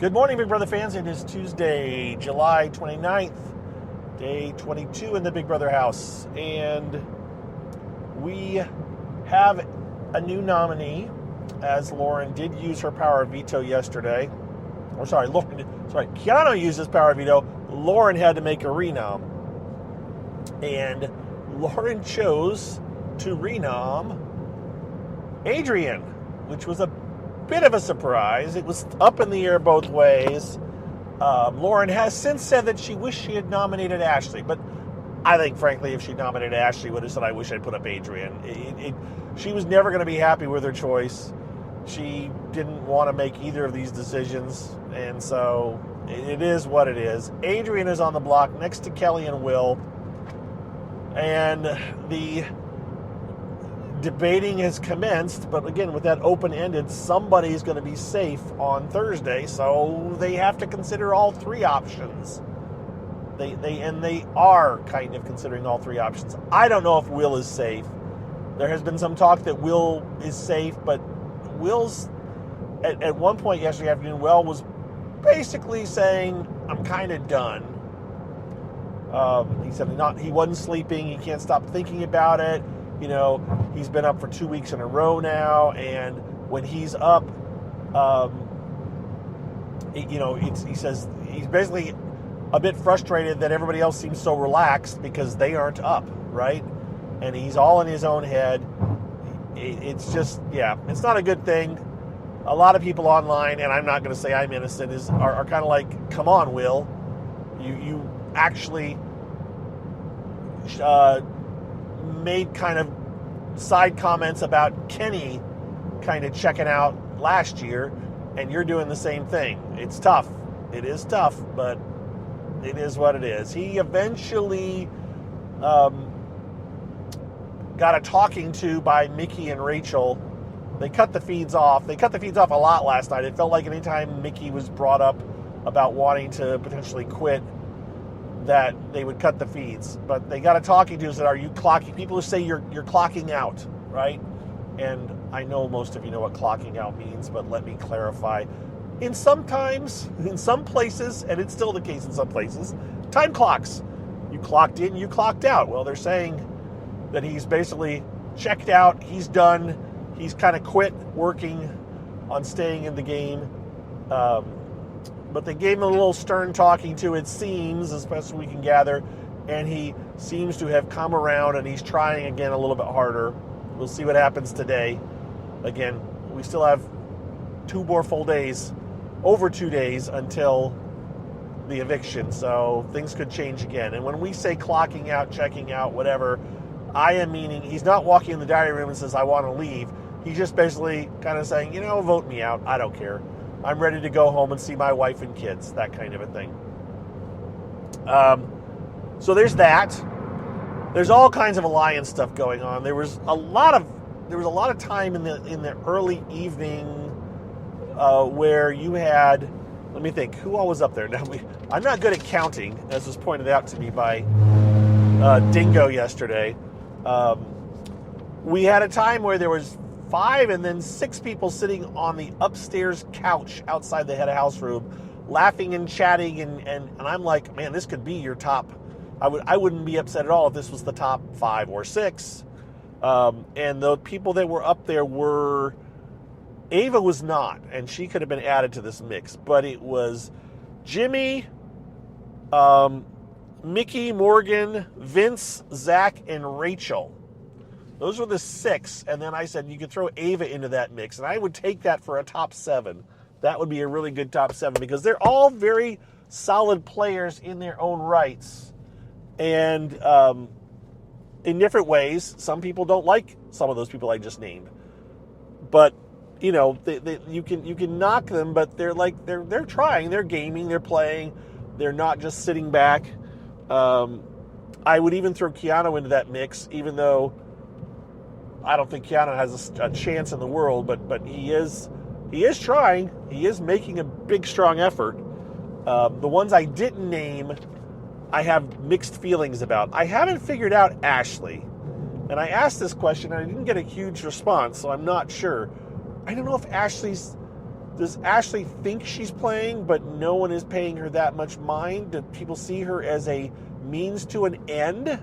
Good morning, Big Brother fans. It is Tuesday, July 29th, day 22 in the Big Brother house. And we have a new nominee, as Lauren did use her power of veto yesterday. Keanu used his power of veto. Lauren had to make a renom. And Lauren chose to renom Adrian, which was a bit of a surprise. It was up in the air both ways. Lauren has since said that she wished she had nominated Ashley, but I think, frankly, if she nominated Ashley, would have said, I wish I'd put up Adrian. She was never going to be happy with her choice. She didn't want to make either of these decisions, and so it is what it is. Adrian is on the block next to Kelly and Will, and the debating has commenced, but again, with that open-ended, somebody's going to be safe on Thursday, so they have to consider all three options. They are kind of considering all three options. I don't know if Will is safe. There has been some talk that Will is safe, but Will's at one point yesterday afternoon, Will was basically saying, I'm kind of done. He said he wasn't sleeping, he can't stop thinking about it. You know, he's been up for 2 weeks in a row now, and when he's up, he says he's basically a bit frustrated that everybody else seems so relaxed because they aren't up, right? And he's all in his own head. It's just, it's not a good thing. A lot of people online, and I'm not going to say I'm innocent, are kind of like, come on, Will. You actually made kind of side comments about Kenny kind of checking out last year, and you're doing the same thing. It's tough. It is tough, but it is what it is. He eventually got a talking to by Mickey and Rachel. They cut the feeds off. They cut the feeds off a lot last night. It felt like anytime Mickey was brought up about wanting to potentially quit, that they would cut the feeds. But they got a talking to, said, are you clocking? People who say you're clocking out, right? And I know most of you know what clocking out means, but let me clarify. In some places, and it's still the case in some places, time clocks. You clocked in, you clocked out. Well, they're saying that he's basically checked out, he's done, he's kind of quit working on staying in the game. But they gave him a little stern talking to, it seems, as best we can gather, and he seems to have come around, and he's trying again a little bit harder. We'll see what happens today. Again, we still have 2 more full days, over 2 days until the eviction, so things could change again. And when we say clocking out, checking out, whatever, I am meaning he's not walking in the diary room and says, I want to leave. He's just basically kind of saying, vote me out. I don't care. I'm ready to go home and see my wife and kids, that kind of a thing. So there's that. There's all kinds of alliance stuff going on. There was a lot of time in the early evening where you had, let me think, who all was up there? Now I'm not good at counting, as was pointed out to me by Dingo yesterday. We had a time where there was 5 and then 6 people sitting on the upstairs couch outside the head of house room, laughing and chatting, and I'm like, man, this could be your top. I wouldn't be upset at all if this was the top 5 or 6. And the people that were up there were, Ava was not, and she could have been added to this mix, but it was Jimmy, Mickey, Morgan, Vince, Zach, and Rachel. Those were the 6, and then I said you could throw Ava into that mix, and I would take that for a top 7. That would be a really good top 7 because they're all very solid players in their own rights, and in different ways. Some people don't like some of those people I just named, but you can knock them, but they're trying, they're gaming, they're playing, they're not just sitting back. I would even throw Keanu into that mix, even though I don't think Keanu has a chance in the world, but he is trying. He is making a big, strong effort. The ones I didn't name, I have mixed feelings about. I haven't figured out Ashley. And I asked this question, and I didn't get a huge response, so I'm not sure. I don't know if Ashley's Does Ashley think she's playing, but no one is paying her that much mind? Do people see her as a means to an end?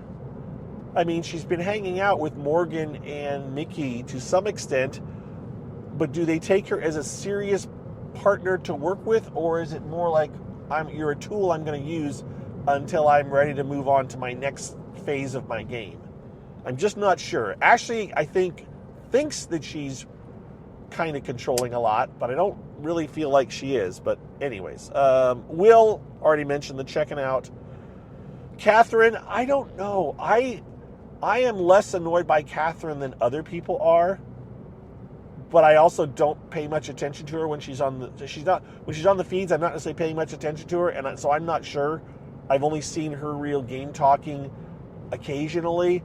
I mean, she's been hanging out with Morgan and Mickey to some extent, but do they take her as a serious partner to work with, or is it more like you're a tool I'm going to use until I'm ready to move on to my next phase of my game? I'm just not sure. Ashley, I think, thinks that she's kind of controlling a lot, but I don't really feel like she is. But anyways, Will already mentioned the checking out. Catherine, I don't know. I am less annoyed by Catherine than other people are, but I also don't pay much attention to her when she's on the feeds. I'm not necessarily paying much attention to her, and so I'm not sure. I've only seen her real game talking occasionally,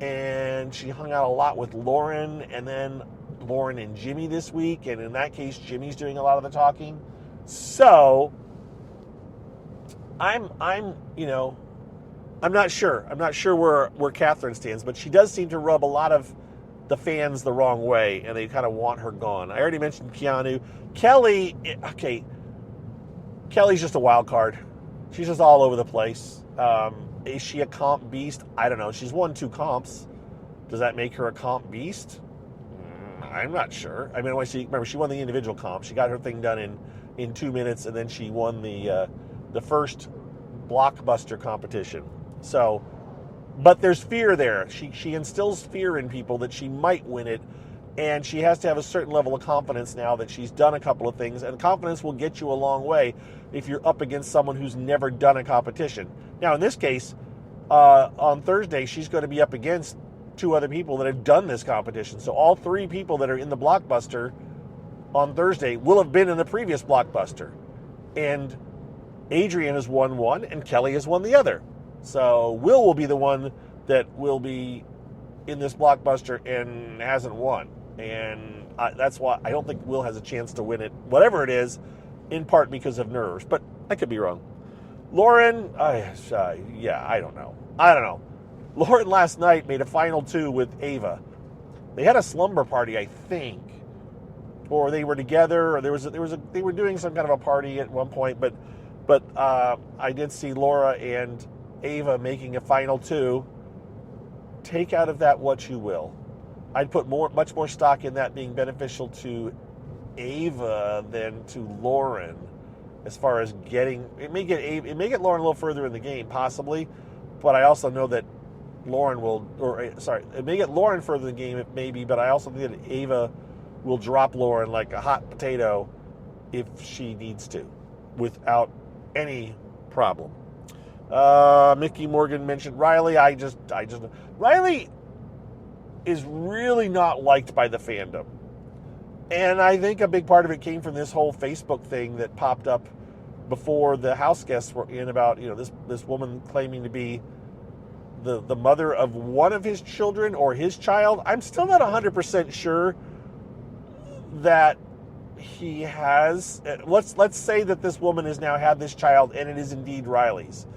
and she hung out a lot with Lauren, and then Lauren and Jimmy this week, and in that case, Jimmy's doing a lot of the talking. So I'm not sure. I'm not sure where Catherine stands, but she does seem to rub a lot of the fans the wrong way, and they kind of want her gone. I already mentioned Keanu. Kelly, okay, Kelly's just a wild card. She's just all over the place. Is she a comp beast? I don't know. She's won 2 comps. Does that make her a comp beast? I'm not sure. I mean, she won the individual comp. She got her thing done in 2 minutes, and then she won the first blockbuster competition. So, but there's fear there. She instills fear in people that she might win it, and she has to have a certain level of confidence now that she's done a couple of things, and confidence will get you a long way if you're up against someone who's never done a competition. Now, in this case, on Thursday, she's going to be up against 2 other people that have done this competition. So all 3 people that are in the blockbuster on Thursday will have been in the previous blockbuster. And Adrian has won one, and Kelly has won the other. So Will be the one that will be in this blockbuster and hasn't won. And that's why I don't think Will has a chance to win it, whatever it is, in part because of nerves. But I could be wrong. Lauren, I don't know. Lauren last night made a final 2 with Ava. They had a slumber party, I think, or they were together, or they were doing some kind of a party at one point. But I did see Laura and Ava making a final 2. Take out of that what you will. I'd put much more stock in that being beneficial to Ava than to Lauren, as far as it may get Lauren a little further in the game, possibly, but I also know that it may get Lauren further in the game, maybe, but I also think that Ava will drop Lauren like a hot potato if she needs to, without any problem. Mickey Morgan mentioned Riley. Riley is really not liked by the fandom. And I think a big part of it came from this whole Facebook thing that popped up before the house guests were in about, this woman claiming to be the mother of one of his children or his child. I'm still not 100% sure that he has. Let's say that this woman has now had this child and it is indeed Riley's.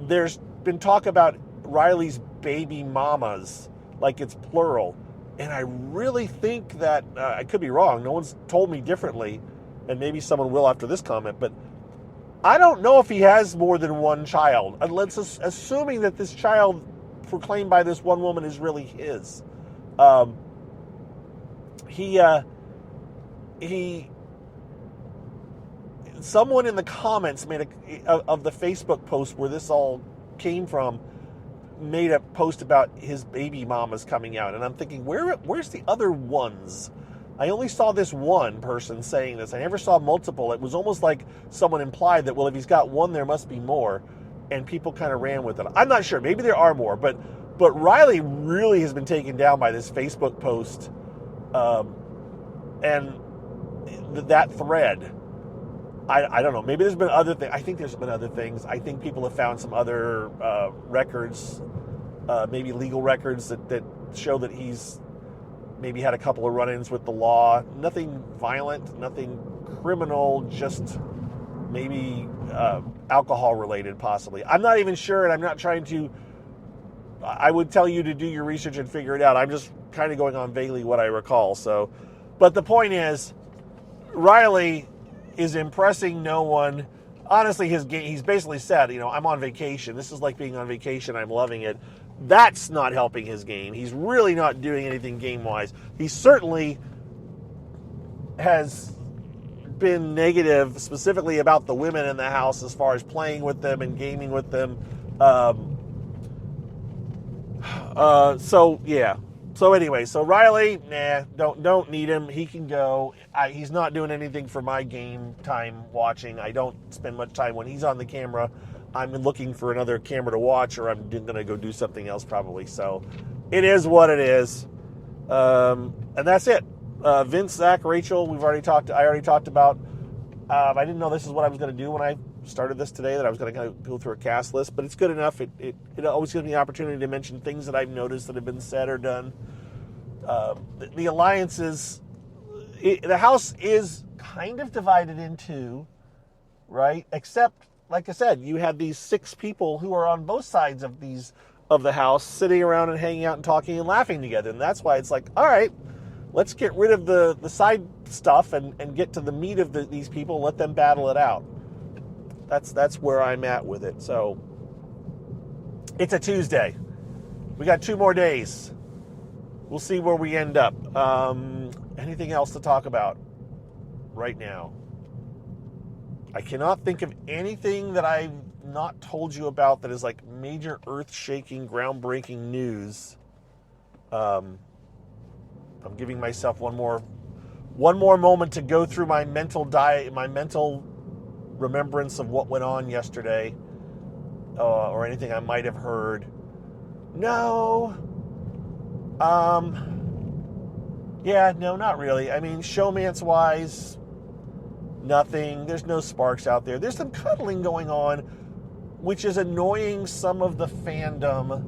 There's been talk about Riley's baby mamas, like it's plural. And I really think that, I could be wrong, no one's told me differently, and maybe someone will after this comment, but I don't know if he has more than one child. Assuming that this child proclaimed by this one woman is really his. Someone in the comments of the Facebook post where this all came from, made a post about his baby mamas coming out, and I'm thinking, where's the other ones? I only saw this one person saying this. I never saw multiple. It was almost like someone implied that, well, if he's got one, there must be more, and people kind of ran with it. I'm not sure. Maybe there are more, but Riley really has been taken down by this Facebook post, and that thread. I don't know. Maybe there's been other things. I think there's been other things. I think people have found some other records, maybe legal records that show that he's maybe had a couple of run-ins with the law. Nothing violent, nothing criminal, just maybe alcohol-related possibly. I'm not even sure, and I'm not trying to... I would tell you to do your research and figure it out. I'm just kind of going on vaguely what I recall. So, but the point is, Riley is impressing no one. Honestly, he's basically said, I'm on vacation. This is like being on vacation. I'm loving it. That's not helping his game. He's really not doing anything game-wise. He certainly has been negative, specifically about the women in the house as far as playing with them and gaming with them. So anyway, Riley, don't need him. He can go. He's not doing anything for my game time watching. I don't spend much time when he's on the camera. I'm looking for another camera to watch, or I'm going to go do something else probably. So it is what it is. And that's it. Vince, Zach, Rachel, I already talked about. I didn't know this is what I was going to do when I started this today, that I was going to go through a cast list, but it's good enough. It always gives me the opportunity to mention things that I've noticed that have been said or done. The alliances, the house is kind of divided in two, right? Except, like I said, you had these 6 people who are on both sides of the house sitting around and hanging out and talking and laughing together. And that's why it's like, all right, let's get rid of the side stuff and get to the meat of these people and let them battle it out. That's where I'm at with it. So it's a Tuesday. We got 2 more days. We'll see where we end up. Anything else to talk about right now? I cannot think of anything that I've not told you about that is like major earth-shaking, groundbreaking news. I'm giving myself one more moment to go through my mental remembrance of what went on yesterday, or anything I might have heard. No. No, not really. I mean, showmance-wise, nothing. There's no sparks out there. There's some cuddling going on, which is annoying some of the fandom.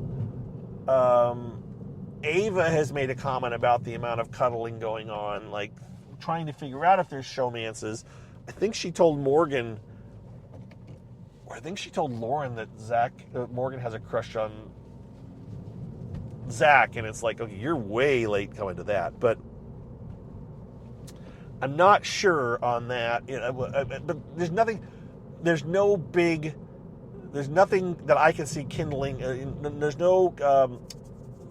Ava has made a comment about the amount of cuddling going on, like trying to figure out if there's showmances. I think she told Morgan, or I think she told Lauren that Morgan has a crush on Zach, and it's like, okay, you're way late coming to that, but I'm not sure on that. But there's nothing that I can see kindling. There's no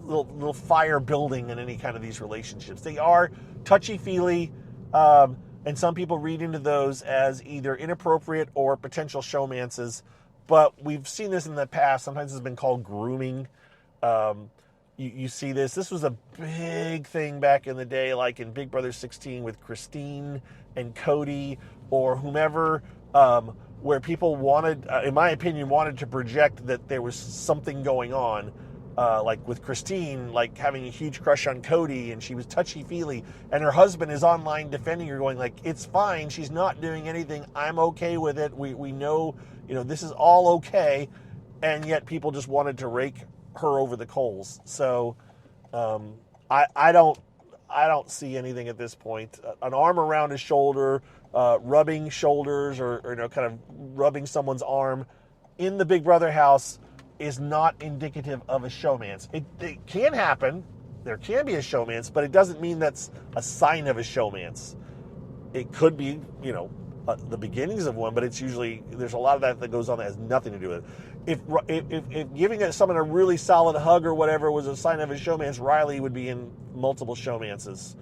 little fire building in any kind of these relationships. They are touchy-feely, and some people read into those as either inappropriate or potential showmances. But we've seen this in the past. Sometimes it's been called grooming. You see this. This was a big thing back in the day, like in Big Brother 16 with Christine and Cody or whomever, where people wanted, in my opinion, wanted to project that there was something going on. Like with Christine, like having a huge crush on Cody, and she was touchy-feely, and her husband is online defending her, going like, it's fine, she's not doing anything, I'm okay with it, we know, this is all okay, and yet people just wanted to rake her over the coals. So I don't see anything at this point. An arm around his shoulder, rubbing shoulders, or kind of rubbing someone's arm in the Big Brother house is not indicative of a showmance. It can happen. There can be a showmance, but it doesn't mean that's a sign of a showmance. It could be, the beginnings of one, but it's usually, there's a lot of that goes on that has nothing to do with it. If giving someone a really solid hug or whatever was a sign of a showmance, Riley would be in multiple showmances.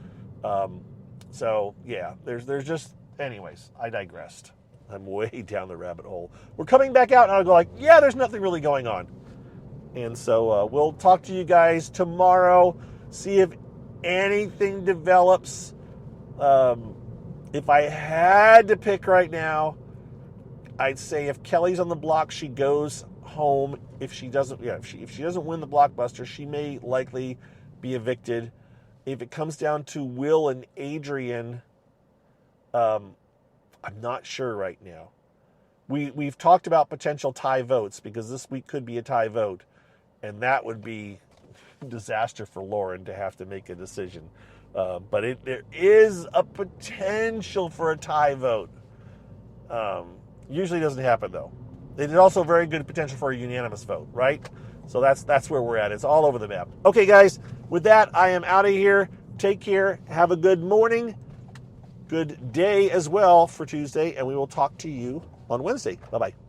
So yeah, there's just, anyways, I digressed. I'm way down the rabbit hole. We're coming back out, and I'll go like, yeah, there's nothing really going on. And so we'll talk to you guys tomorrow, see if anything develops. If I had to pick right now, I'd say if Kelly's on the block, she goes home. If she doesn't win the blockbuster, she may likely be evicted. If it comes down to Will and Adrian, I'm not sure right now. We've talked about potential tie votes, because this week could be a tie vote, and that would be a disaster for Lauren to have to make a decision. But there is a potential for a tie vote. Usually doesn't happen, though. It is also very good potential for a unanimous vote, right? So that's where we're at. It's all over the map. Okay, guys, with that, I am out of here. Take care. Have a good morning. good day as well for Tuesday, and we will talk to you on Wednesday. Bye-bye.